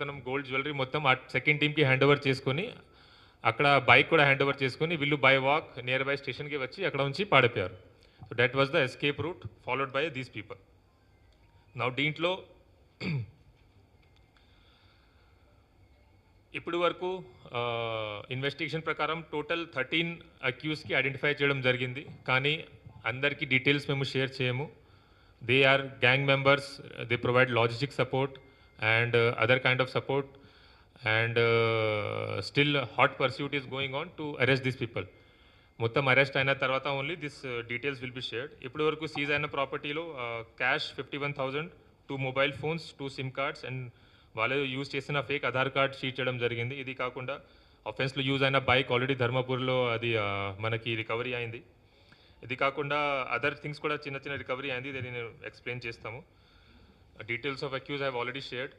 దొంగతనం gold jewellery మొత్తం ఆ సెకండ్ టీమ్కి హ్యాండ్ ఓవర్ చేసుకొని అక్కడ బైక్ కూడా హ్యాండ్ ఓవర్ చేసుకొని వీళ్ళు బై వాక్ నియర్ బై స్టేషన్కి వచ్చి అక్కడ ఉంచి పాడిపోయారు. So that was the escape route followed by these people. నా దీంట్లో ఇప్పటి వరకు ఇన్వెస్టిగేషన్ ప్రకారం టోటల్ 13 అక్యూస్కి ఐడెంటిఫై చేయడం జరిగింది. కానీ అందరికీ డీటెయిల్స్ మేము షేర్ చేయము. They are gang members, they provide logistic support and other kind of support and still hot pursuit is going on to arrest these people. మొత్తం అరెస్ట్ అయిన తర్వాత only this details will be shared. ఇప్పటి వరకు seize అయిన ప్రాపర్టీలో cash 51,000, 2 mobile phones, 2 SIM cards and వాళ్ళు use చేసిన fake Aadhaar card షీట్ చేయడం జరిగింది. ఇది కాకుండా అఫెన్స్లో యూజ్ అయిన బైక్ ఆల్రెడీ ధర్మపూర్లో అది మనకి రికవరీ అయింది. ఇది కాకుండా అదర్ థింగ్స్ కూడా చిన్న చిన్న రికవరీ అయింది. ఇది నేను ఎక్స్ప్లెయిన్ చేస్తాము. Details of accused have already shared.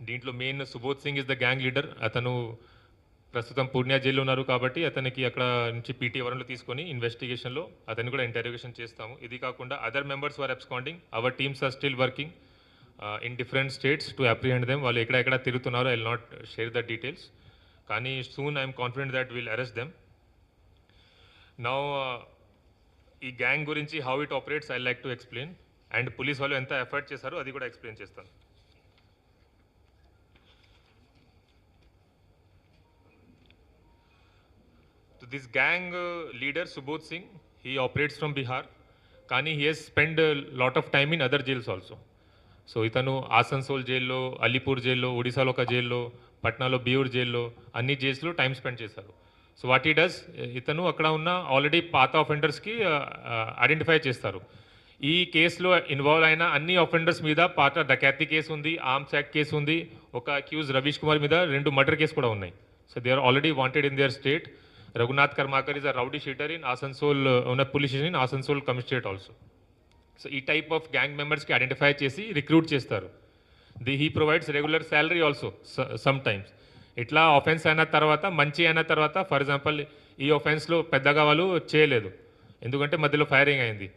దీంట్లో main Subodh Singh is the gang leader. అతను ప్రస్తుతం పూర్ణియా జైల్లో ఉన్నారు కాబట్టి అతనికి అక్కడ నుంచి పీటీ వరంలో తీసుకొని ఇన్వెస్టిగేషన్లో అతన్ని కూడా ఇంటర్రోగేషన్ చేస్తాము. ఇది కాకుండా other members are absconding. Our teams are still working in different states to apprehend them. వాళ్ళు ఎక్కడ తిరుగుతున్నారో I will not share the details. కానీ soon I'm confident that will arrest them. Now ఈ గ్యాంగ్ గురించి how it operates I like to explain and police వాళ్ళు ఎంత effort చేశారో అది కూడా ఎక్స్ప్లెయిన్ చేస్తాను. So this gang leader Subodh Singh, he operates from Bihar. కానీ he has spent a lot of time in other jails also. So ఇతను ఆసన్సోల్ జైల్లో, అలీపూర్ జైల్లో, ఒడిశాలో ఒక జైల్లో, పట్నాలో బియూర్ జైల్లో అన్ని జైల్స్లో టైం స్పెండ్ చేశారు. సో వాట్ ఈ డస్, ఇతను అక్కడ ఉన్న ఆల్రెడీ పాత ఆఫెండర్స్కి ఐడెంటిఫై చేస్తారు. ఈ కేసులో ఇన్వాల్వ్ అయిన అన్ని ఆఫెండర్స్ మీద పాత డకాతి కేసు ఉంది, ఆర్మ్స్ యాక్ట్ కేసు ఉంది, ఒక అక్యూజ్ రవీష్ కుమార్ మీద 2 మర్డర్ కేసు కూడా ఉన్నాయి. So they are already wanted in their state. Raghunath Karmakar is a rowdy sheeter in Asansol, ఉన్న police station in Asansol commissionerate also. So ఈ టైప్ ఆఫ్ గ్యాంగ్ మెంబర్స్కి ఐడెంటిఫై చేసి రిక్రూట్ చేస్తారు. He provides regular salary also sometimes. ఇట్లా offence అయిన తర్వాత, మంచి అయిన తర్వాత, ఫర్ ఎగ్జాంపుల్ ఈ ఆఫెన్స్లో పెద్దగా వాళ్ళు చేయలేదు ఎందుకంటే మధ్యలో ఫైరింగ్ అయింది.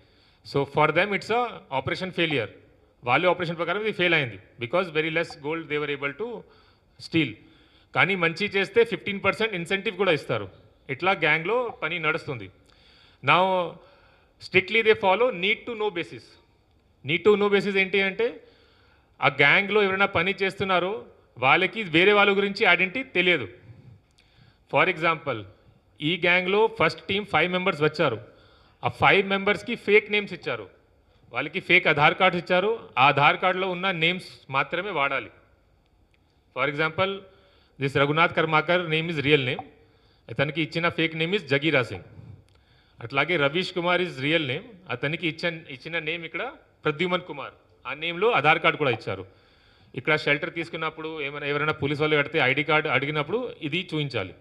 So for them it's a operation failure. వాళ్ళ ఆపరేషన్ ప్రకారం ఇది ఫెయిల్ అయింది because very less gold they were able to steal. కానీ మంచి చేస్తే 15% ఇన్సెంటివ్ కూడా ఇస్తారు. ఇట్లా గ్యాంగ్లో పని నడుస్తుంది. నా strictly they follow need to know basis. Need to know basis ఏంటి అంటే ఆ గ్యాంగ్లో ఎవరైనా పని చేస్తున్నారో వాళ్ళకి వేరే వాళ్ళ గురించి ఐడెంటిటీ తెలియదు. ఫర్ ఎగ్జాంపుల్ ఈ గ్యాంగ్లో ఫస్ట్ టీమ్ 5 మెంబర్స్ వచ్చారు. ఆ 5 మెంబర్స్కి ఫేక్ నేమ్స్ ఇచ్చారు. వాళ్ళకి ఫేక్ ఆధార్ కార్డ్స్ ఇచ్చారు. ఆ ఆధార్ కార్డులో ఉన్న నేమ్స్ మాత్రమే వాడాలి. For example this Raghunath Karmakar name is real name, అతనికి ఇచ్చిన ఫేక్ నేమ్ ఇస్ జగీరా సింగ్. అట్లాగే Ravish Kumar is real name, అతనికి ఇచ్చిన నేమ్ ఇక్కడ ప్రద్యుమన్ కుమార్, ఆ నేమ్లో ఆధార్ కార్డు కూడా ఇచ్చారు. ఇక్కడ షెల్టర్ తీసుకున్నప్పుడు ఎవరైనా పోలీస్ వాళ్ళు కడితే ఐడి కార్డు అడిగినప్పుడు ఇది చూపించాలి.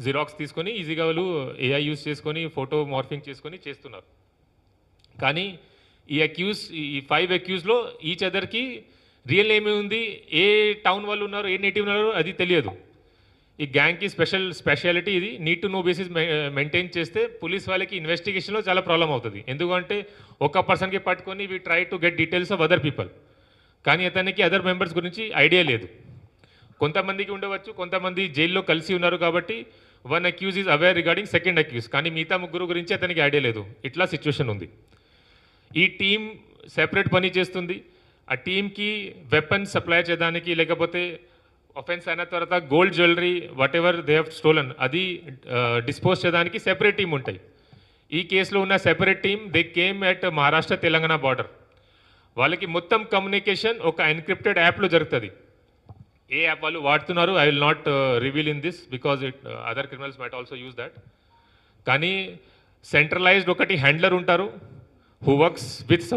జిరాక్స్ తీసుకొని ఈజీగా వాళ్ళు ఏఐ యూస్ చేసుకొని ఫోటో మార్ఫింగ్ చేసుకొని చేస్తున్నారు. కానీ ఈ 5 అక్యూస్లో ఈచ్ అదర్కి రియల్ నేమ్ ఉంది, ఏ టౌన్ వాళ్ళు ఉన్నారు, ఏ నేటివ్ ఉన్నారు అది తెలియదు. ఈ గ్యాంగ్కి స్పెషాలిటీ ఇది. Need to know basis maintain చేస్తే పోలీస్ వాళ్ళకి ఇన్వెస్టిగేషన్లో చాలా ప్రాబ్లం అవుతుంది. ఎందుకంటే ఒక పర్సన్కి పట్టుకొని we try to get details of other people, కానీ అతనికి అదర్ మెంబర్స్ గురించి ఐడియా లేదు. కొంతమందికి ఉండవచ్చు, కొంతమంది జైల్లో కలిసి ఉన్నారు కాబట్టి 1 accused is aware regarding second accused, కానీ మిగతా 3 గురించి అతనికి ఐడియా లేదు. ఇట్లా సిచ్యువేషన్ ఉంది. ఈ టీం సెపరేట్ పని చేస్తుంది. ఆ టీంకి వెపన్స్ సప్లై చేయడానికి, లేకపోతే అఫెన్స్ అయిన తర్వాత gold jewellery what ever they have stolen అది డిస్పోజ్ చేయడానికి సెపరేట్ టీం ఉంటాయి. ఈ కేసులో ఉన్న separate team they came at Maharashtra Telangana border. వాళ్ళకి మొత్తం కమ్యూనికేషన్ ఒక ఎన్క్రిప్టెడ్ యాప్లో జరుగుతుంది. ఏ యాప్ వాళ్ళు వాడుతున్నారు I will not reveal in this because other criminals might also use that. కానీ సెంట్రలైజ్డ్ ఒకటి హ్యాండ్లర్ ఉంటారు హూ వర్క్స్ విత్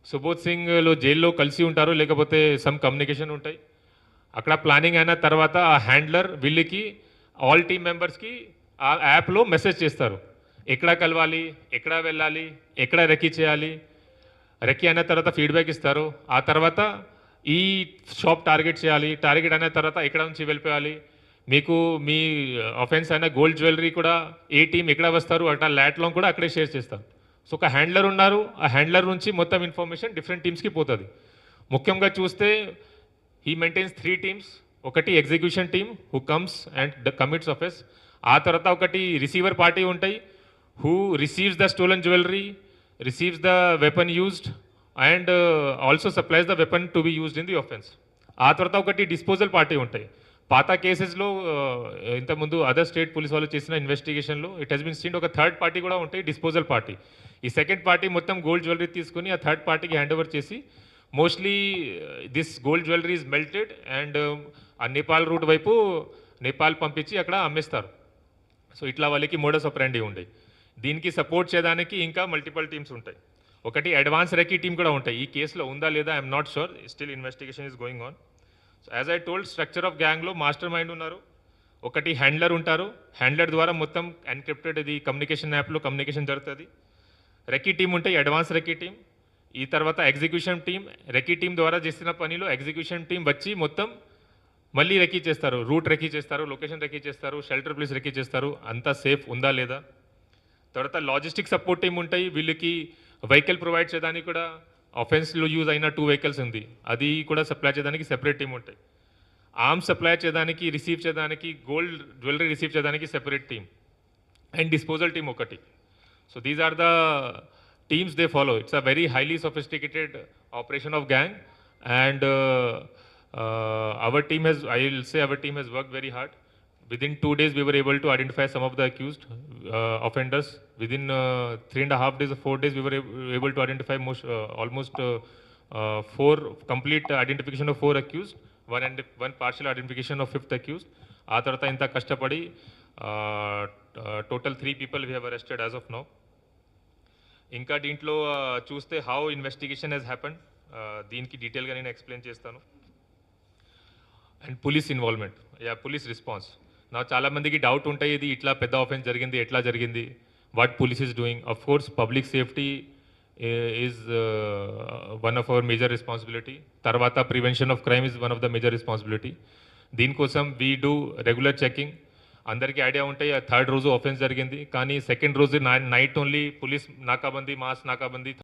సుబోధ్ సింగ్లో జైల్లో కలిసి ఉంటారు, లేకపోతే సమ్ కమ్యూనికేషన్ ఉంటాయి. అక్కడ ప్లానింగ్ అయిన తర్వాత ఆ హ్యాండ్లర్ వీళ్ళకి ఆల్ టీమ్ మెంబర్స్కి ఆ యాప్లో మెసేజ్ చేస్తారు. ఎక్కడ కలవాలి, ఎక్కడ వెళ్ళాలి, ఎక్కడ రెక్కీ చేయాలి. రెక్కీ అయిన తర్వాత ఫీడ్బ్యాక్ ఇస్తారు. ఆ తర్వాత ఈ షాప్ టార్గెట్ చేయాలి, టార్గెట్ అయిన తర్వాత ఎక్కడ నుంచి వెళ్ళిపోవాలి, మీకు మీ ఆఫెన్స్ అయిన గోల్డ్ జ్యువెలరీ కూడా ఏ టీం ఎక్కడ వస్తారు అట్లా ల్యాట్లో కూడా అక్కడే షేర్ చేస్తారు. సో ఒక హ్యాండ్లర్ ఉన్నారు, ఆ హ్యాండ్లర్ నుంచి మొత్తం ఇన్ఫర్మేషన్ డిఫరెంట్ టీమ్స్కి పోతుంది. ముఖ్యంగా చూస్తే he maintains 3 teams. ఒకటి execution team who comes and commits offence. ఆ తర్వాత ఒకటి రిసీవర్ పార్టీ ఉంటాయి who receives the stolen jewellery, receives the weapon used and also supplies the weapon to be used in the offence. ఆ తర్వాత ఒకటి disposal party ఉంటాయి. పాత కేసెస్లో ఇంతకుముందు అదర్ స్టేట్ పోలీస్ వాళ్ళు చేసిన ఇన్వెస్టిగేషన్లో ఇట్ హెస్ బిన్ సీన్ ఒక థర్డ్ పార్టీ కూడా ఉంటాయి, డిస్పోజల్ పార్టీ. ఈ సెకండ్ పార్టీ మొత్తం గోల్డ్ జ్యువెలరీ తీసుకుని ఆ థర్డ్ పార్టీకి హ్యాండ్ ఓవర్ చేసి mostly this gold jewellery is melted and ఆ నేపాల్ రూట్ వైపు నేపాల్ పంపించి అక్కడ అమ్మేస్తారు. సో ఇట్లా వాళ్ళకి మోడస్ ఆపరెండి ఉంటాయి. దీనికి సపోర్ట్ చేయడానికి ఇంకా మల్టిపల్ టీమ్స్ ఉంటాయి. ఒకటి అడ్వాన్స్ రెకీ టీమ్ కూడా ఉంటాయి. ఈ కేసులో ఉందా లేదా I'm not sure, still investigation is going on. So as I told, structure of గ్యాంగ్లో మాస్టర్ మైండ్ ఉన్నారు, ఒకటి హ్యాండ్లర్ ఉంటారు, హ్యాండ్లర్ ద్వారా మొత్తం ఎన్క్రిప్టెడ్ ఇది కమ్యూనికేషన్ యాప్లో కమ్యూనికేషన్ జరుగుతుంది. రెకీ టీమ్ ఉంటాయి, అడ్వాన్స్ రెకీ టీమ్. ఈ తర్వాత ఎగ్జిక్యూషన్ టీమ్, రెకీ టీమ్ ద్వారా చేసిన పనిలో ఎగ్జిక్యూషన్ టీం వచ్చి మొత్తం మళ్ళీ రెకీ చేస్తారు, రూట్ రెకీ చేస్తారు, లొకేషన్ రెకీ చేస్తారు, షెల్టర్ ప్లేస్ రెకీ చేస్తారు, అంతా సేఫ్ ఉందా లేదా. తర్వాత లాజిస్టిక్ సపోర్ట్ టీం ఉంటాయి, వీళ్ళకి వెహికల్ ప్రొవైడ్ చేయడానికి కూడా ఆఫెన్స్లో యూజ్ అయిన 2 వెహికల్స్ ఉంది, అది కూడా సప్లై చేయడానికి సెపరేట్ టీం ఉంటాయి. ఆర్మ్స్ సప్లై చేయడానికి, రిసీవ్ చేయడానికి, గోల్డ్ జ్యువెలరీ రిసీవ్ చేయడానికి separate team and disposal team ఒకటి. So these are the teams they follow. It's a very highly sophisticated operation of gang, and our team has, I will say, our team has worked very hard. Within 2 days, we were able to identify some of the accused offenders. Within 3.5 days or 4 days, we were able to identify almost 4 complete identification of 4 accused, one partial identification of 5th accused. ఆ తర్వాత ఇంత కష్టపడి total 3 people we have arrested as of now. ఇంకా దీంట్లో చూస్తే how investigation Hess happened, దీనికి డీటెయిల్గా నేను ఎక్స్ప్లెయిన్ చేస్తాను. And police involvement, police response. నాకు చాలామందికి డౌట్ ఉంటాయి, ఇది ఇట్లా పెద్ద ఆఫెన్స్ జరిగింది, ఎట్లా జరిగింది, what police is doing. Of course public safety is one of our major responsibility. తర్వాత prevention of crime is one of the major responsibility. దీనికోసం వీ డూ రెగ్యులర్ చెకింగ్. అందరికీ ఐడియా ఉంటాయి, థర్డ్ రోజు ఆఫెన్స్ జరిగింది, కానీ సెకండ్ రోజు night only police నాకాబందీ, mass నాకాబందీ